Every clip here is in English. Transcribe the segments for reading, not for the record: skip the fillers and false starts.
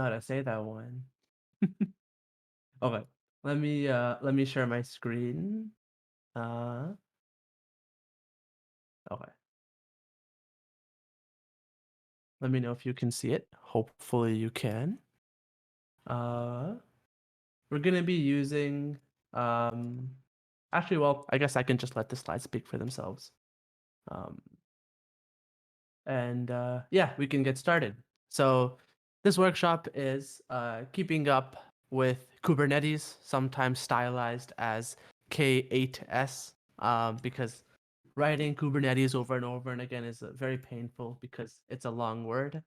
how to say that one. Okay, let me share my screen. Okay. Let me know if you can see it. Hopefully you can. We're gonna be using actually, well, I guess I can just let the slides speak for themselves. And yeah, we can get started. So this workshop is keeping up with Kubernetes, sometimes stylized as K8s, because writing Kubernetes over and over and again is very painful because it's a long word.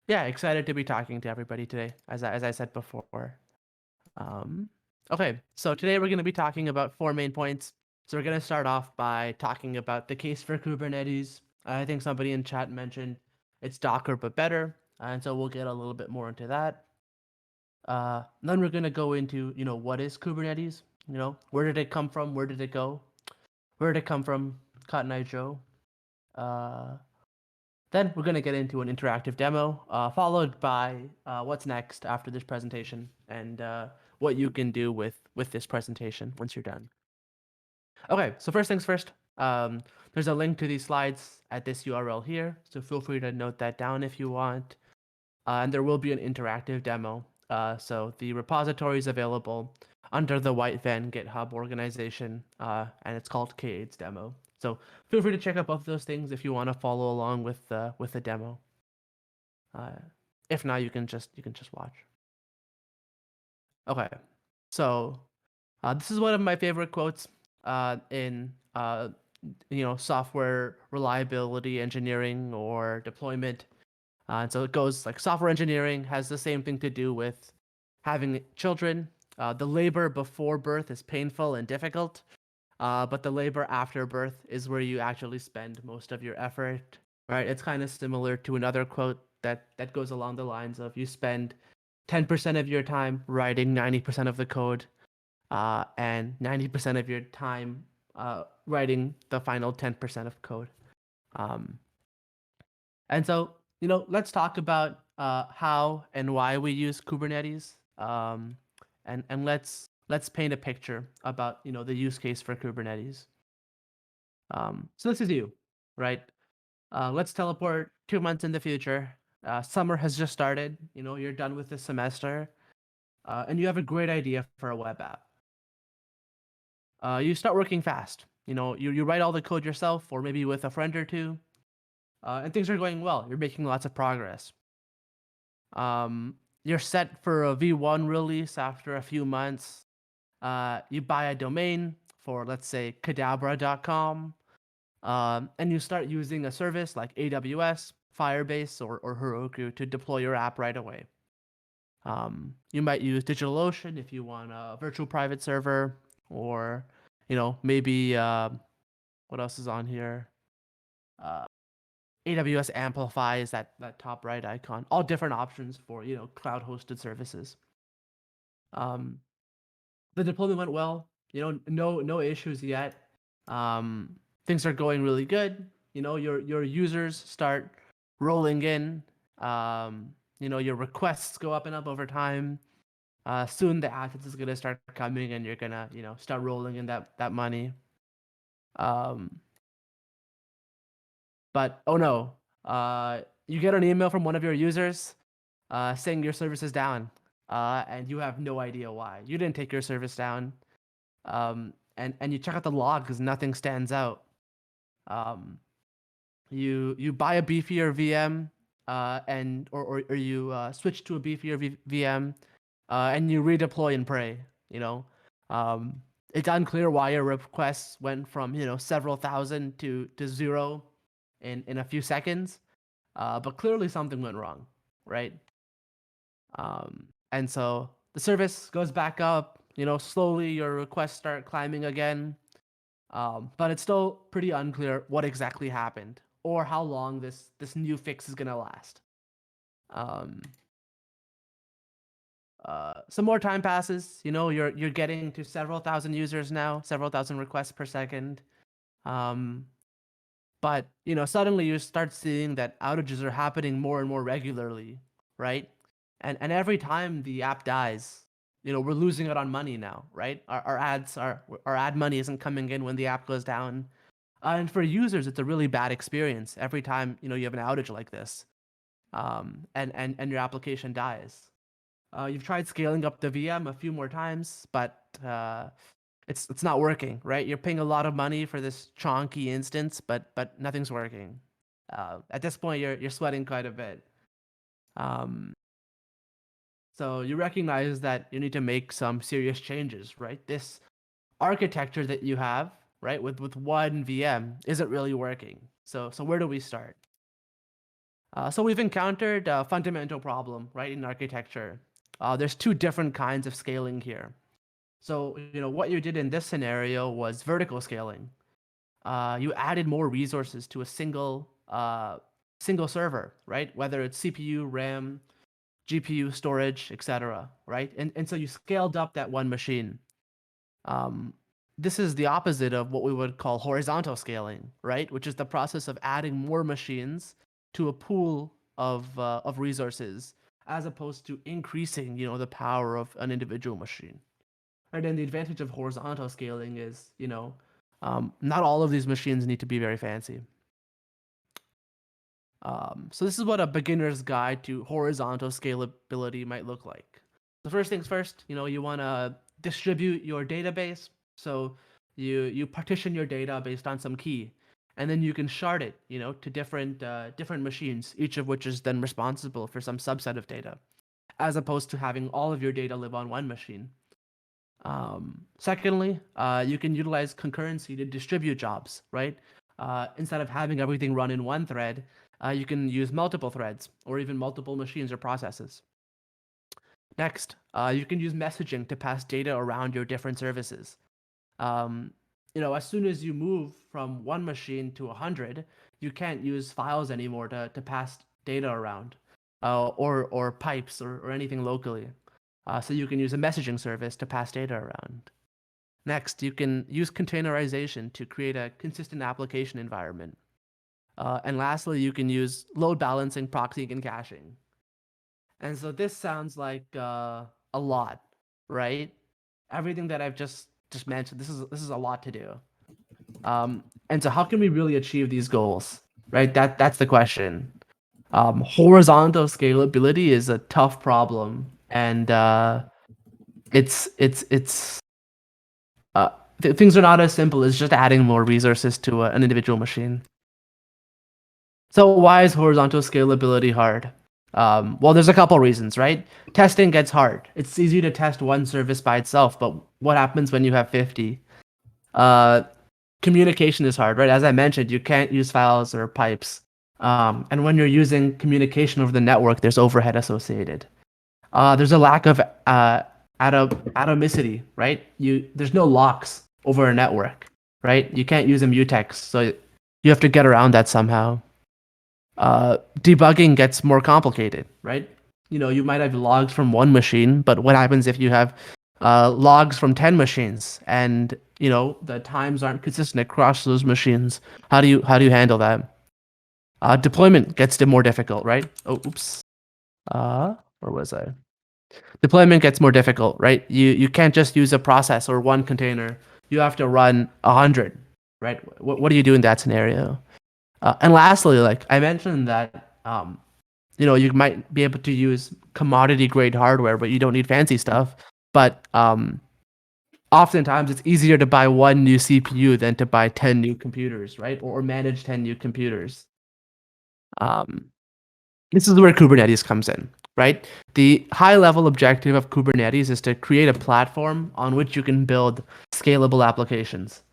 Yeah, excited to be talking to everybody today, as I said before. Okay, so today we're going to be talking about 4 main points. So we're going to start off by talking about the case for Kubernetes. I think somebody in chat mentioned it's Docker but better, and so we'll get a little bit more into that. Then we're going to go into, what is Kubernetes? Where did it come from? Where did it go? Where did it come from? Cotton Eye Joe. Then we're going to get into an interactive demo, followed by what's next after this presentation and what you can do with this presentation once you're done. Okay, so first things first, there's a link to these slides at this URL here, so feel free to note that down if you want. And there will be an interactive demo. So the repository is available under the White Van GitHub organization, and it's called K8s demo. So feel free to check out both of those things if you want to follow along with the demo. If not, you can just watch. Okay, so this is one of my favorite quotes in software reliability engineering or deployment. And so it goes like software engineering has the same thing to do with having children. The labor before birth is painful and difficult, but the labor after birth is where you actually spend most of your effort, right? It's kind of similar to another quote that goes along the lines of you spend 10% of your time writing 90% of the code, and 90% of your time writing the final 10% of code. And so, let's talk about how and why we use Kubernetes, and let's paint a picture about the use case for Kubernetes. So this is you, right? Let's teleport 2 months in the future. Summer has just started. You're done with the semester, and you have a great idea for a web app. You start working fast. You write all the code yourself, or maybe with a friend or two, and things are going well. You're making lots of progress. You're set for a V1 release after a few months. You buy a domain for, let's say, cadabra.com, and you start using a service like AWS, Firebase, or Heroku to deploy your app right away. You might use DigitalOcean if you want a virtual private server, or maybe what else is on here? AWS Amplify is that top right icon. All different options for cloud hosted services. The deployment went well. No issues yet. Things are going really good. Your users start rolling in. Your requests go up and up over time. Soon the assets is gonna start coming, and you're gonna start rolling in that money. But oh no, you get an email from one of your users saying your service is down, and you have no idea why. You didn't take your service down, and you check out the log because nothing stands out. You buy a beefier VM, and or you switch to a beefier VM, and you redeploy and pray. It's unclear why your requests went from several thousand to zero in a few seconds, but clearly something went wrong, right? And so the service goes back up. Slowly your requests start climbing again, but it's still pretty unclear what exactly happened or how long this new fix is gonna last. Some more time passes. You're getting to several thousand users now, several thousand requests per second. But suddenly you start seeing that outages are happening more and more regularly, right? And every time the app dies, we're losing out on money now, right? Our ad money isn't coming in when the app goes down. And for users, it's a really bad experience every time you have an outage like this, and your application dies. You've tried scaling up the VM a few more times, but it's not working, right? You're paying a lot of money for this chonky instance, but nothing's working. At this point, you're sweating quite a bit. Um, so you recognize that you need to make some serious changes, right? This architecture that you have, right, with one VM isn't really working. So where do we start? So we've encountered a fundamental problem, right, in architecture. There's two different kinds of scaling here. So what you did in this scenario was vertical scaling. You added more resources to a single server, right? Whether it's CPU, RAM, GPU, storage, etc., right? And so you scaled up that one machine. This is the opposite of what we would call horizontal scaling, right? Which is the process of adding more machines to a pool of resources, as opposed to increasing, the power of an individual machine. And then the advantage of horizontal scaling is, not all of these machines need to be very fancy. So this is what a beginner's guide to horizontal scalability might look like. The first things first, you want to distribute your database. So you partition your data based on some key, and then you can shard it, to different machines, each of which is then responsible for some subset of data, as opposed to having all of your data live on one machine. Secondly, you can utilize concurrency to distribute jobs, right? Instead of having everything run in one thread, you can use multiple threads or even multiple machines or processes. Next, you can use messaging to pass data around your different services. As soon as you move from one machine to 100, you can't use files anymore to pass data around, or pipes or anything locally. So you can use a messaging service to pass data around. Next, you can use containerization to create a consistent application environment. And lastly, you can use load balancing, proxying, and caching. And so this sounds like a lot, right? Everything that I've just mentioned, this is a lot to do. And so how can we really achieve these goals, right? That's the question. Horizontal scalability is a tough problem, and things are not as simple as just adding more resources to an individual machine. So why is horizontal scalability hard? Well, there's a couple reasons, right? Testing gets hard. It's easy to test one service by itself, but what happens when you have 50? Communication is hard, right? As I mentioned, you can't use files or pipes. And when you're using communication over the network, there's overhead associated. There's a lack of atomicity, right? There's no locks over a network, right? You can't use a mutex, so you have to get around that somehow. Debugging gets more complicated, right? You might have logs from one machine, but what happens if you have logs from 10 machines and the times aren't consistent across those machines? How do you handle that? Deployment gets more difficult, right? Oh, oops. Where was I? Deployment gets more difficult, right? You can't just use a process or one container. You have to run 100, right? What do you do in that scenario? And lastly, like I mentioned that you might be able to use commodity grade hardware, but you don't need fancy stuff. But oftentimes it's easier to buy one new CPU than to buy 10 new computers, right? Or manage 10 new computers. This is where Kubernetes comes in, right? The high-level objective of Kubernetes is to create a platform on which you can build scalable applications.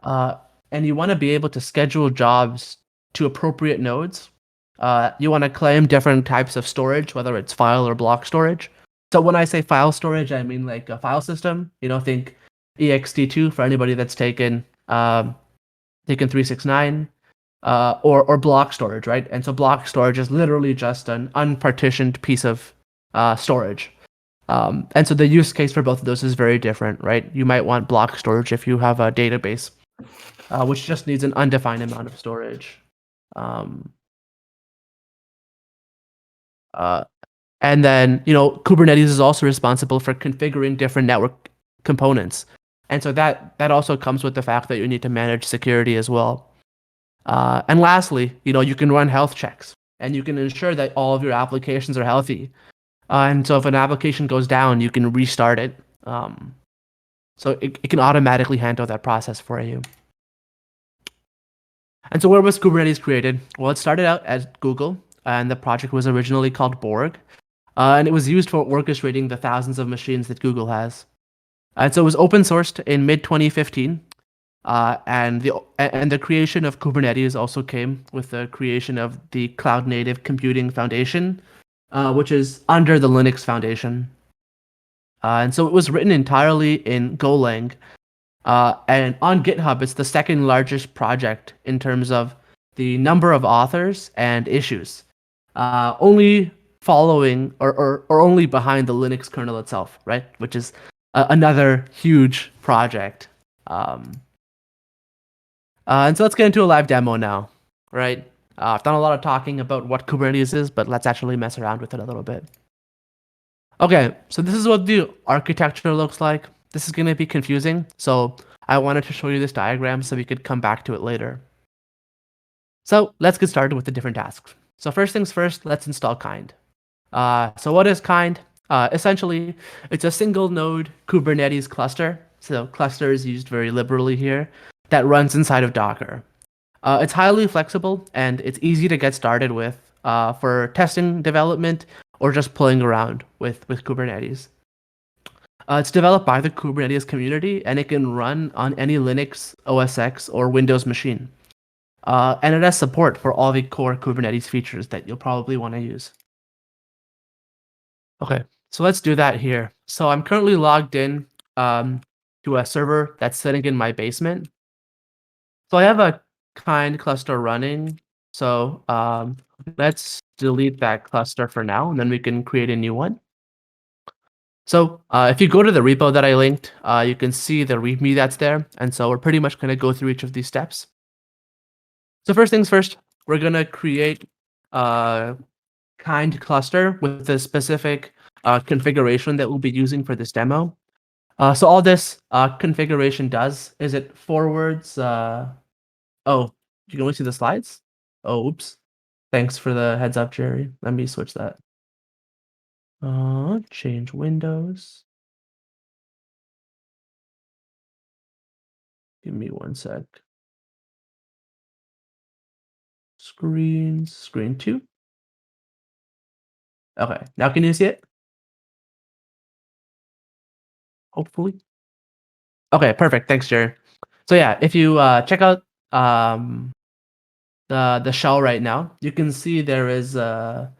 And you want to be able to schedule jobs to appropriate nodes. You want to claim different types of storage, whether it's file or block storage. So when I say file storage, I mean like a file system. Think ext2 for anybody that's taken 369. Or block storage, right? And so block storage is literally just an unpartitioned piece of storage. And so the use case for both of those is very different, right? You might want block storage if you have a database which just needs an undefined amount of storage. Um, uh, and then, Kubernetes is also responsible for configuring different network components. And so that also comes with the fact that you need to manage security as well. And lastly, you can run health checks and you can ensure that all of your applications are healthy. And so if an application goes down, you can restart it. So it can automatically handle that process for you. And so where was Kubernetes created? Well, it started out at Google, and the project was originally called Borg. And it was used for orchestrating the thousands of machines that Google has. And so it was open sourced in mid 2015. And the creation of Kubernetes also came with the creation of the Cloud Native Computing Foundation, which is under the Linux Foundation. And so it was written entirely in Golang. And on GitHub, it's the second largest project in terms of the number of authors and issues, only following or only behind the Linux kernel itself, right? Which is another huge project. And so let's get into a live demo now, right? I've done a lot of talking about what Kubernetes is, but let's actually mess around with it a little bit. Okay, so this is what the architecture looks like. This is going to be confusing, so I wanted to show you this diagram so we could come back to it later. So let's get started with the different tasks. So first things first, let's install Kind. So what is Kind? Essentially, it's a single node Kubernetes cluster. So cluster is used very liberally here that runs inside of Docker. It's highly flexible and it's easy to get started with for testing development or just playing around with Kubernetes. It's developed by the Kubernetes community and it can run on any Linux, OS X, or Windows machine. And it has support for all the core Kubernetes features that you'll probably want to use. Okay, so let's do that here. So I'm currently logged in to a server that's sitting in my basement. So I have a Kind cluster running. So let's delete that cluster for now, and then we can create a new one. So if you go to the repo that I linked, you can see the README that's there. And so we're pretty much going to go through each of these steps. So first things first, we're going to create a Kind cluster with the specific configuration that we'll be using for this demo. So all this configuration does is it forwards. Oh, you can only see the slides? Oh, oops. Thanks for the heads up, Jerry. Let me switch that. Change windows. Give me one sec. Screen 2. Okay, now can you see it? Hopefully. Okay, perfect. Thanks, Jerry. So yeah, if you check out the shell right now, you can see there is a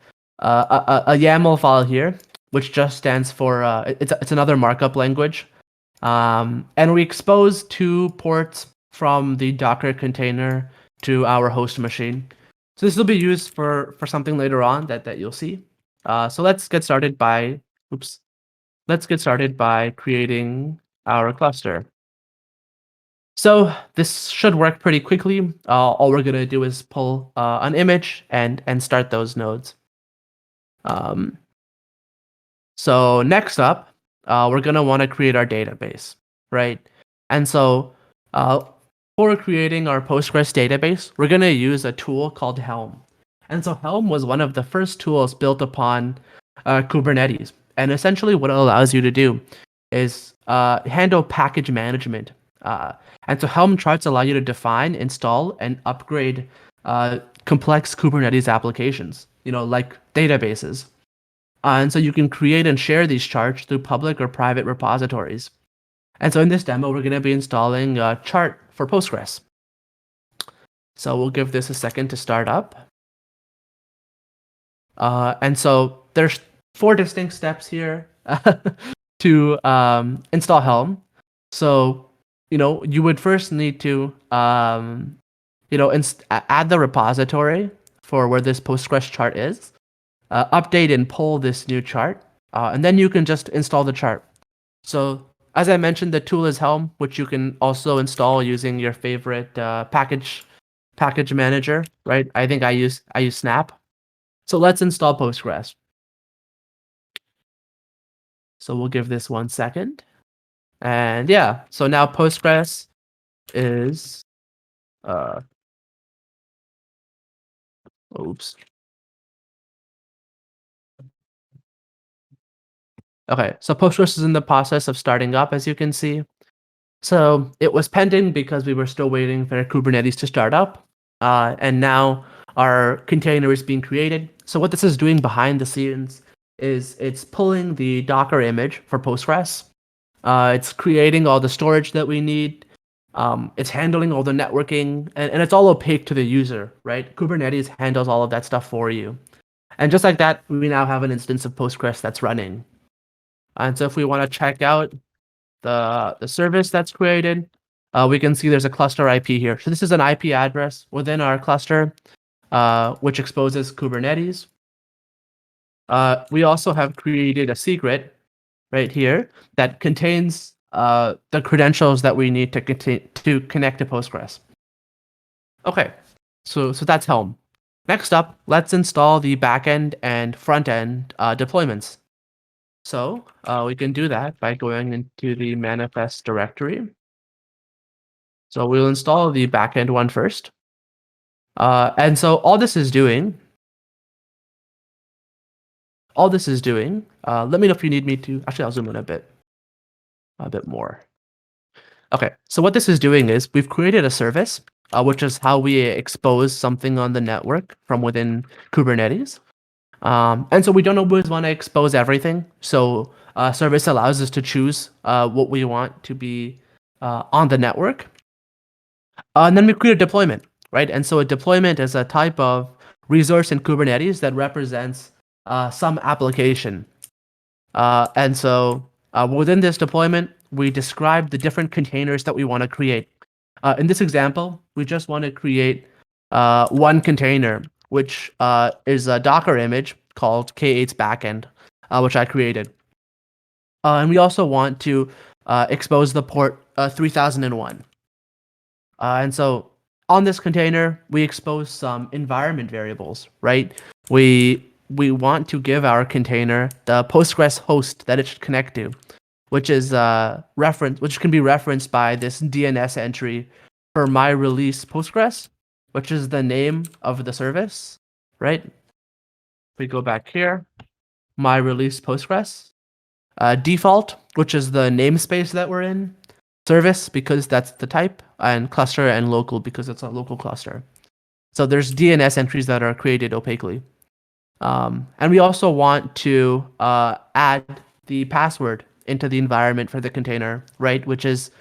YAML file here, which just stands for it's another markup language, and we expose 2 ports from the Docker container to our host machine. So this will be used for something later on that you'll see. So let's get started by creating our cluster. So this should work pretty quickly. All we're gonna do is pull an image and start those nodes. So next up, we're gonna want to create our database, right? And so for creating our Postgres database, we're gonna use a tool called HELM. And so HELM was one of the first tools built upon Kubernetes. And essentially what it allows you to do is handle package management. And so Helm charts allow you to define, install, and upgrade complex Kubernetes applications, like databases. And so you can create and share these charts through public or private repositories. And so in this demo, we're going to be installing a chart for Postgres. So we'll give this a second to start up. And so there's 4 distinct steps here to install Helm. So you would first need to, add the repository for where this Postgres chart is, update and pull this new chart, and then you can just install the chart. So as I mentioned, the tool is Helm, which you can also install using your favorite package manager, right? I think I use Snap. So let's install Postgres. So we'll give this 1 second. And yeah, so now Postgres is oops. Okay, so Postgres is in the process of starting up, as you can see. So it was pending because we were still waiting for Kubernetes to start up. And now our container is being created. So what this is doing behind the scenes is it's pulling the Docker image for Postgres. It's creating all the storage that we need. It's handling all the networking, and it's all opaque to the user, right? Kubernetes handles all of that stuff for you. And just like that, we now have an instance of Postgres that's running. And so if we want to check out the service that's created, we can see there's a cluster IP here. So this is an IP address within our cluster, which exposes Kubernetes. We also have created a secret right here that contains the credentials that we need to connect to Postgres. Okay, so that's Helm. Next up, let's install the backend and frontend deployments. So we can do that by going into the manifest directory. So we'll install the backend one first. And so all this is doing, let me know if you need me to, actually I'll zoom in a bit more. Okay, so what this is doing is we've created a service, which is how we expose something on the network from within Kubernetes. And so we don't always want to expose everything. So service allows us to choose what we want to be on the network. And then we create a deployment, right? And so a deployment is a type of resource in Kubernetes that represents some application. And so within this deployment, we describe the different containers that we want to create. In this example, we just want to create one container, which is a Docker image called K8s backend, which I created. And we also want to expose the port 3001. And so on this container, we expose some environment variables, right? We want to give our container the Postgres host that it should connect to, which is which can be referenced by this DNS entry for my release Postgres, which is the name of the service, right? If we go back here, my release Postgres, default, which is the namespace that we're in, service because that's the type, and cluster and local because it's a local cluster. So there's DNS entries that are created opaquely. And we also want to add the password into the environment for the container, right? Which is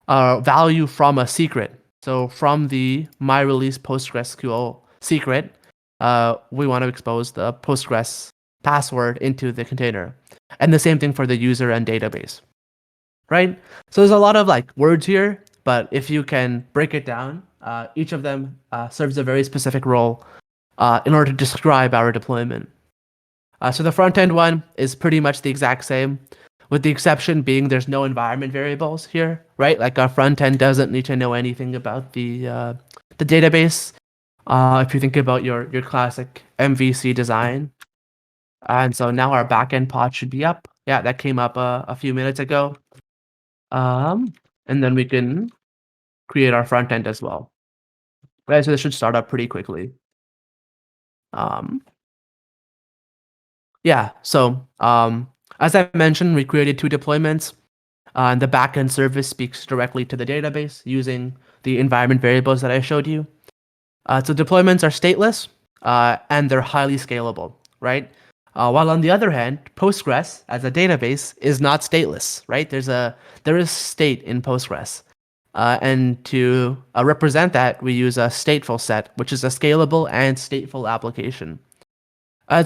value from a secret. So from the my release PostgreSQL secret, we want to expose the Postgres password into the container. And the same thing for the user and database, right? So there's a lot of like words here, but if you can break it down, each of them serves a very specific role in order to describe our deployment. So the front end one is pretty much the exact same, with the exception being there's no environment variables here, right? Like our front end doesn't need to know anything about the database. If you think about your classic MVC design. And so now our backend pod should be up. Yeah, that came up a few minutes ago. And then we can create our front end as well. Right, so this should start up pretty quickly. Yeah, so as I mentioned, we created 2 deployments. And the backend service speaks directly to the database using the environment variables that I showed you. So deployments are stateless and they're highly scalable, right? While on the other hand, Postgres as a database is not stateless, right? There is state in Postgres. And to represent that, we use a stateful set, which is a scalable and stateful application.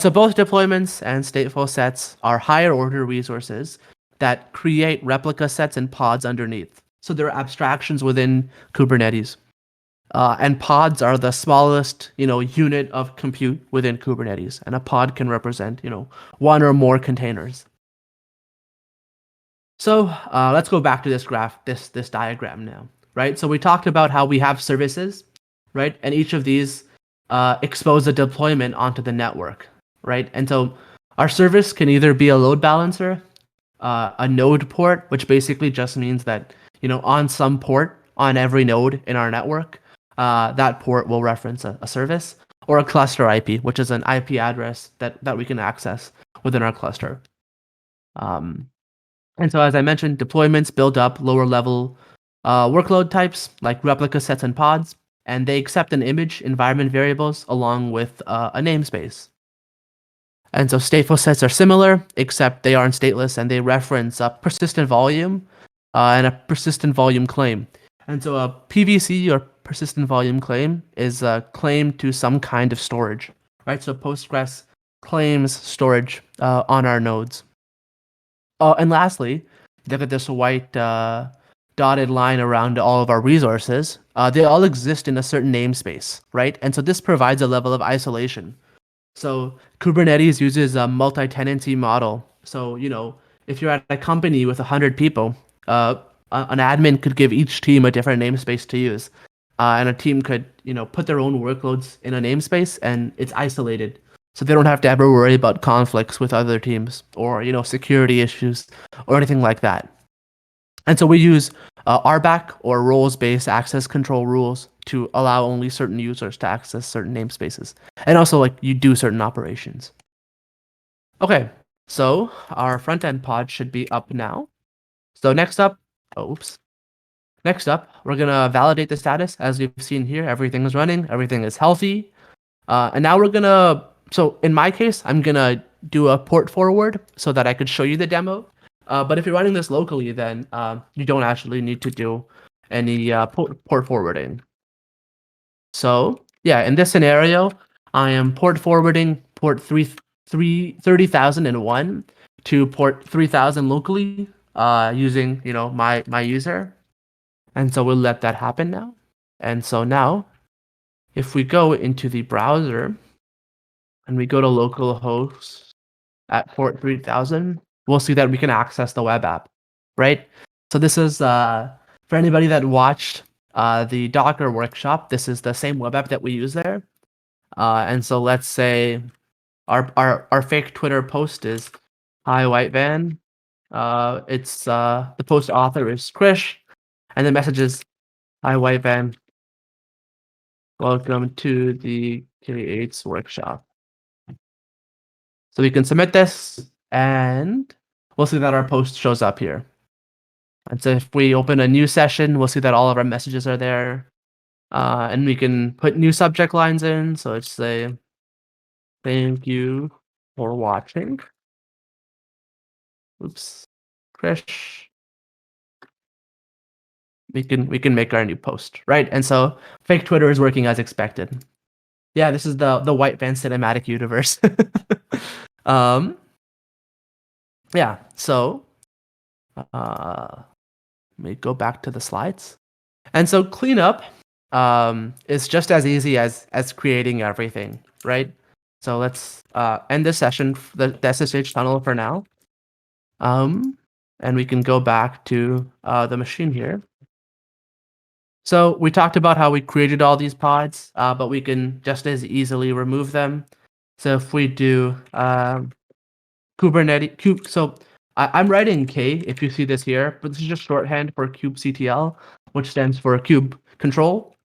So both deployments and stateful sets are higher order resources that create replica sets and pods underneath. So they're abstractions within Kubernetes. And pods are the smallest, unit of compute within Kubernetes. And a pod can represent, one or more containers. So let's go back to this graph, this diagram now, right? So we talked about how we have services, right? And each of these expose a deployment onto the network, right? And so our service can either be a load balancer, a node port, which basically just means that, on some port on every node in our network, that port will reference a service, or a cluster IP, which is an IP address that we can access within our cluster. And so, as I mentioned, deployments build up lower level workload types like replica sets and pods, and they accept an image environment variables along with a namespace. And so stateful sets are similar, except they aren't stateless and they reference a persistent volume and a persistent volume claim. And so a PVC, or persistent volume claim, is a claim to some kind of storage, right? So Postgres claims storage on our nodes. And lastly, look at this white dotted line around all of our resources. They all exist in a certain namespace, right? And so this provides a level of isolation. So Kubernetes uses a multi-tenancy model. So, if you're at a company with 100 people, an admin could give each team a different namespace to use. And a team could, put their own workloads in a namespace, and it's isolated. So they don't have to ever worry about conflicts with other teams or, security issues or anything like that. And so we use RBAC, or roles-based access control rules, to allow only certain users to access certain namespaces. And also, like, you do certain operations. Okay, so our front-end pod should be up now. So next up, Next up, we're gonna validate the status. As we've seen here, everything is running, everything is healthy. And now we're gonna, so in my case, I'm gonna do a port forward so that I could show you the demo. But if you're running this locally, then you don't actually need to do any port forwarding. So yeah, in this scenario, I am port forwarding port 30,001 to port 3000 locally using my user. And so we'll let that happen now. And so now, if we go into the browser and we go to localhost at port 3000, we'll see that we can access the web app, right? So this is, for anybody that watched the Docker workshop, this is the same web app that we use there. And so let's say our fake Twitter post is, "Hi, White Van." It's the post author is Krish, and the message is, "Hi, White Van. Welcome to the K8s workshop." So we can submit this, and we'll see that our post shows up here. And so if we open a new session, we'll see that all of our messages are there. And we can put new subject lines in. So let's say, "Thank you for watching. Oops, Krish." We can make our new post, right? And so fake Twitter is working as expected. Yeah, this is the White Van cinematic universe. Yeah, so let me go back to the slides. And so cleanup is just as easy as creating everything, right? So let's end this session, the SSH tunnel for now. And we can go back to the machine here. So we talked about how we created all these pods, but we can just as easily remove them. So if we do Kubernetes kube, so I'm writing K if you see this here, but this is just shorthand for kubectl, which stands for kube control,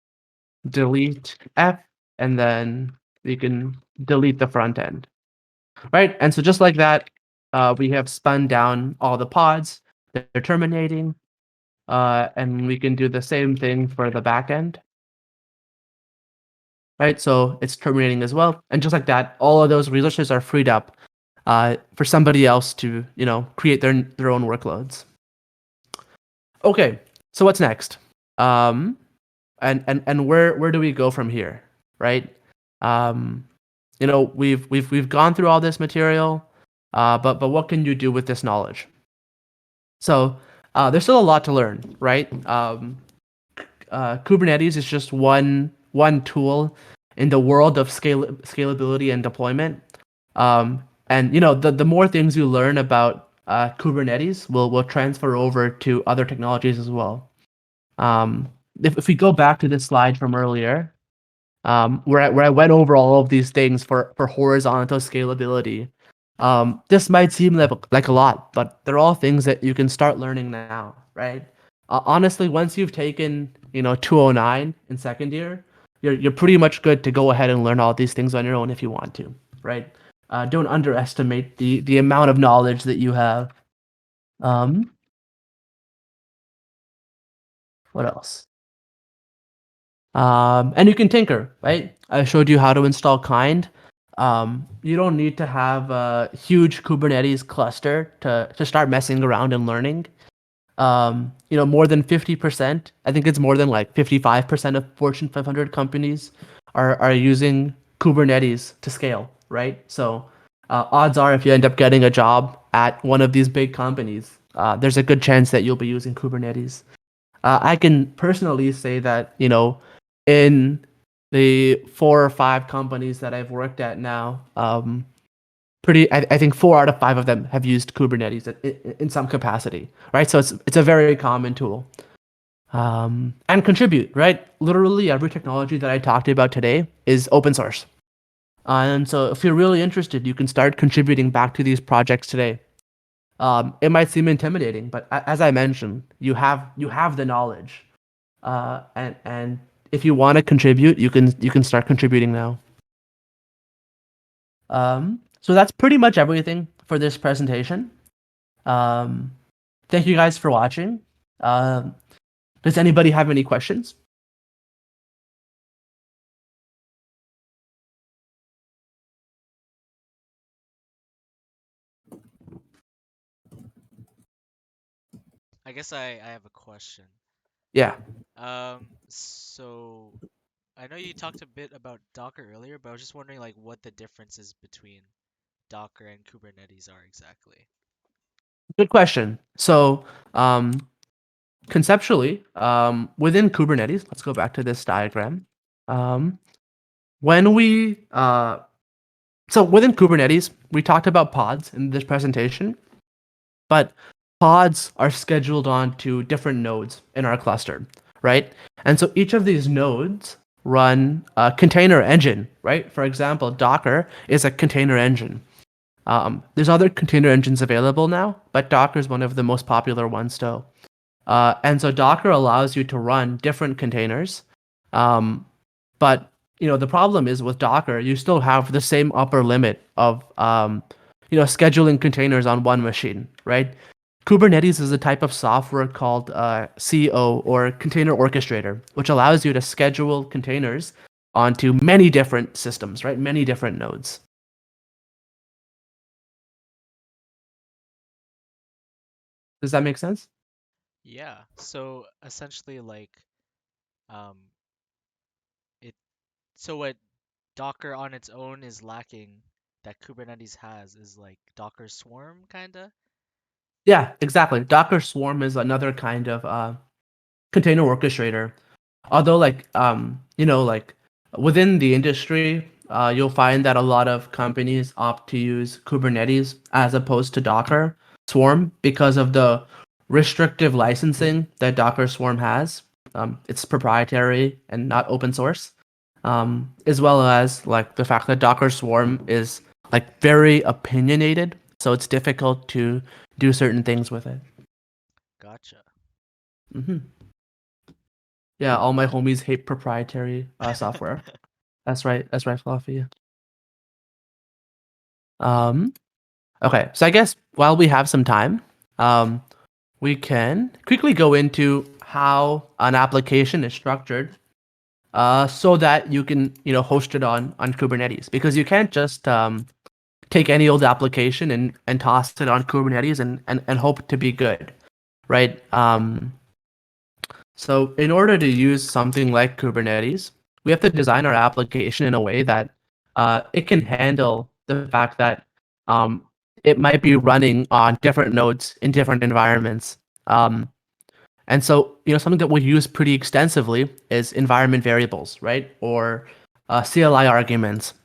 delete F, and then we can delete the front end, right? And so just like that, we have spun down all the pods. They're terminating. And we can do the same thing for the backend, right? So it's terminating as well. And just like that, all of those resources are freed up for somebody else to, create their own workloads. Okay, so what's next? And where do we go from here, right? We've gone through all this material, but what can you do with this knowledge? So there's still a lot to learn, right? Kubernetes is just one tool in the world of scalability and deployment. And the more things you learn about Kubernetes will transfer over to other technologies as well. Um, if we go back to this slide from earlier, where I went over all of these things for horizontal scalability, this might seem like a lot, but they're all things that you can start learning now, right? Honestly, once you've taken 209 in second year, you're pretty much good to go ahead and learn all these things on your own if you want to, right? Don't underestimate the amount of knowledge that you have. Um, what else? And you can tinker, right? I showed you how to install kind. You don't need to have a huge Kubernetes cluster to start messing around and learning. More than 50%, I think it's more than like 55% of Fortune 500 companies are using Kubernetes to scale, right? So odds are if you end up getting a job at one of these big companies, there's a good chance that you'll be using Kubernetes. I can personally say that, in the 4 or 5 companies that I've worked at now, I think 4 out of 5 of them have used Kubernetes in some capacity, right? So it's a very common tool. And contribute, right? Literally every technology that I talked about today is open source. And so if you're really interested, you can start contributing back to these projects today. It might seem intimidating, but as I mentioned, you have the knowledge, and if you want to contribute, you can start contributing now. So that's pretty much everything for this presentation. Um, Thank you guys for watching. Um, does anybody have any questions? I guess I have a question. Yeah. So I know you talked a bit about Docker earlier, but I was just wondering like what the differences between Docker and Kubernetes are exactly. Good question. So, conceptually, within Kubernetes, let's go back to this diagram. Um, when we so within Kubernetes, we talked about pods in this presentation, but pods are scheduled onto different nodes in our cluster, right? And so each of these nodes run a container engine, right? For example, Docker is a container engine. There's other container engines available now, but Docker is one of the most popular ones still. And so Docker allows you to run different containers. Um, but the problem is with Docker, you still have the same upper limit of scheduling containers on one machine, right? Kubernetes is a type of software called CO or Container Orchestrator, which allows you to schedule containers onto many different systems, right? Many different nodes. Does that make sense? Yeah. So essentially like um it so what Docker on its own is lacking that Kubernetes has is like Docker Swarm kinda? Yeah, exactly. Docker Swarm is another kind of container orchestrator. Although, like within the industry, you'll find that a lot of companies opt to use Kubernetes as opposed to Docker Swarm because of the restrictive licensing that Docker Swarm has. It's proprietary and not open source, as well as like the fact that Docker Swarm is like very opinionated, so it's difficult to do certain things with it. Gotcha. Hmm. Yeah, all my homies hate proprietary software. That's right. That's right, Fluffy. Um, okay, so I guess while we have some time, um, we can quickly go into how an application is structured, so that you can, host it on Kubernetes. Because you can't just take any old application and toss it on Kubernetes and hope to be good, right? So in order to use something like Kubernetes, we have to design our application in a way that it can handle the fact that um, it might be running on different nodes in different environments. Um, and so, something that we use pretty extensively is environment variables, right? Or CLI arguments.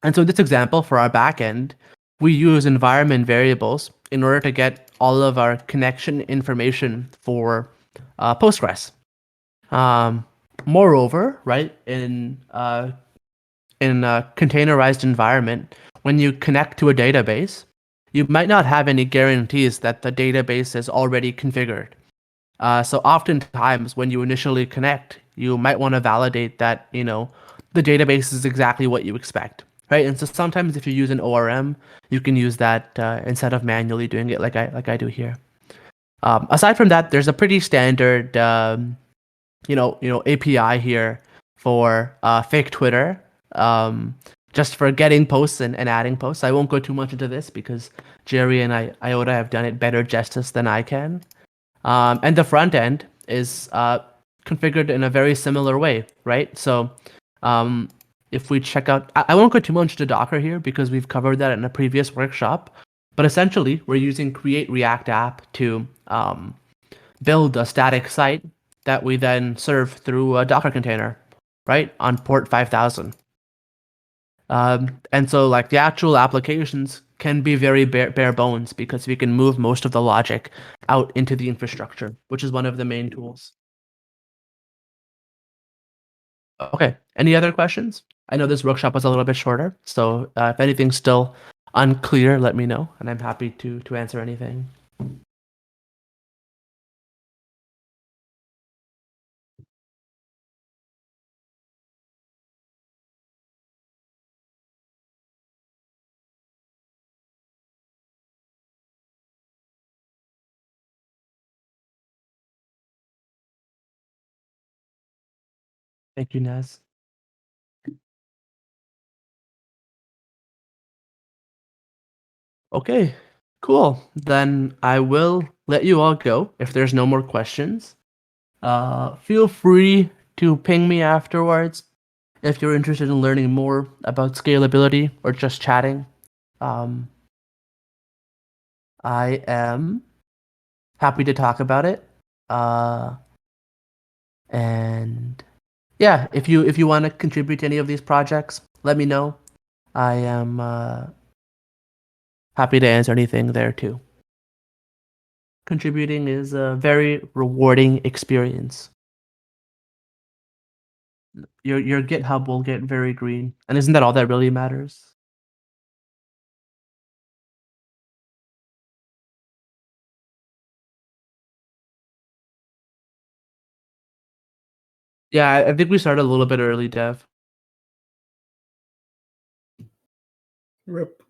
And so, in this example for our backend, we use environment variables in order to get all of our connection information for Postgres. Moreover, right, in a containerized environment, when you connect to a database, you might not have any guarantees that the database is already configured. So oftentimes when you initially connect, you might want to validate that, the database is exactly what you expect, right? And so sometimes if you use an ORM, you can use that instead of manually doing it like I do here. Aside from that, there's a pretty standard, API here for fake Twitter, um, just for getting posts and adding posts. I won't go too much into this because Jerry and Iota have done it better justice than I can. And the front end is configured in a very similar way, right? So if we check out, I won't go too much into Docker here because we've covered that in a previous workshop. But essentially, we're using create React app to build a static site that we then serve through a Docker container, right, on port 5000. And so like the actual applications can be very bare bones because we can move most of the logic out into the infrastructure, which is one of the main tools. Okay, any other questions? I know this workshop was a little bit shorter, so if anything's still unclear, let me know, and I'm happy to answer anything. Thank you, Naz. Okay, cool. Then I will let you all go if there's no more questions. Feel free to ping me afterwards if you're interested in learning more about scalability or just chatting. Um, I am happy to talk about it. And yeah, if you want to contribute to any of these projects, let me know. I am happy to answer anything there too. Contributing is a very rewarding experience. Your GitHub will get very green, and isn't that all that really matters? Yeah, I think we started a little bit early, Dev. Rip.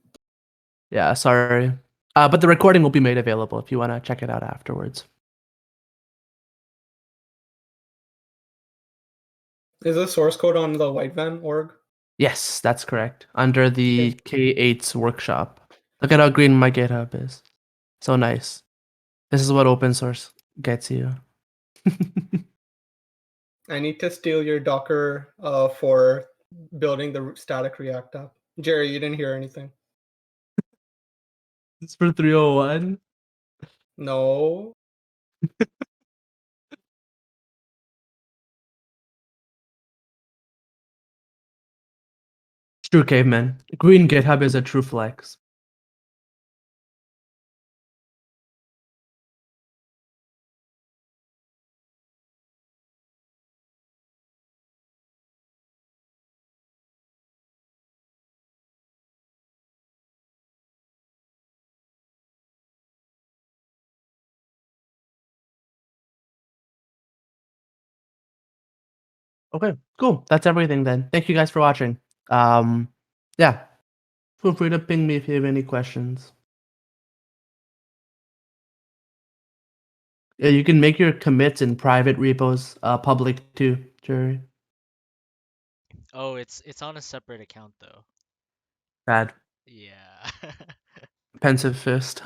Yeah, sorry. But the recording will be made available if you want to check it out afterwards. Is the source code on the whitevan org? Yes, that's correct. Under the K8s workshop. Look at how green my GitHub is. So nice. This is what open source gets you. I need to steal your Docker for building the static React app. Jerry, you didn't hear anything. It's for 301. No. It's true, caveman. Green GitHub is a true flex. Okay, cool. That's everything then. Thank you guys for watching. Yeah, feel free to ping me if you have any questions. Yeah, you can make your commits in private repos public too, Jerry. Oh, it's on a separate account though. Bad. Yeah. Pensive fist.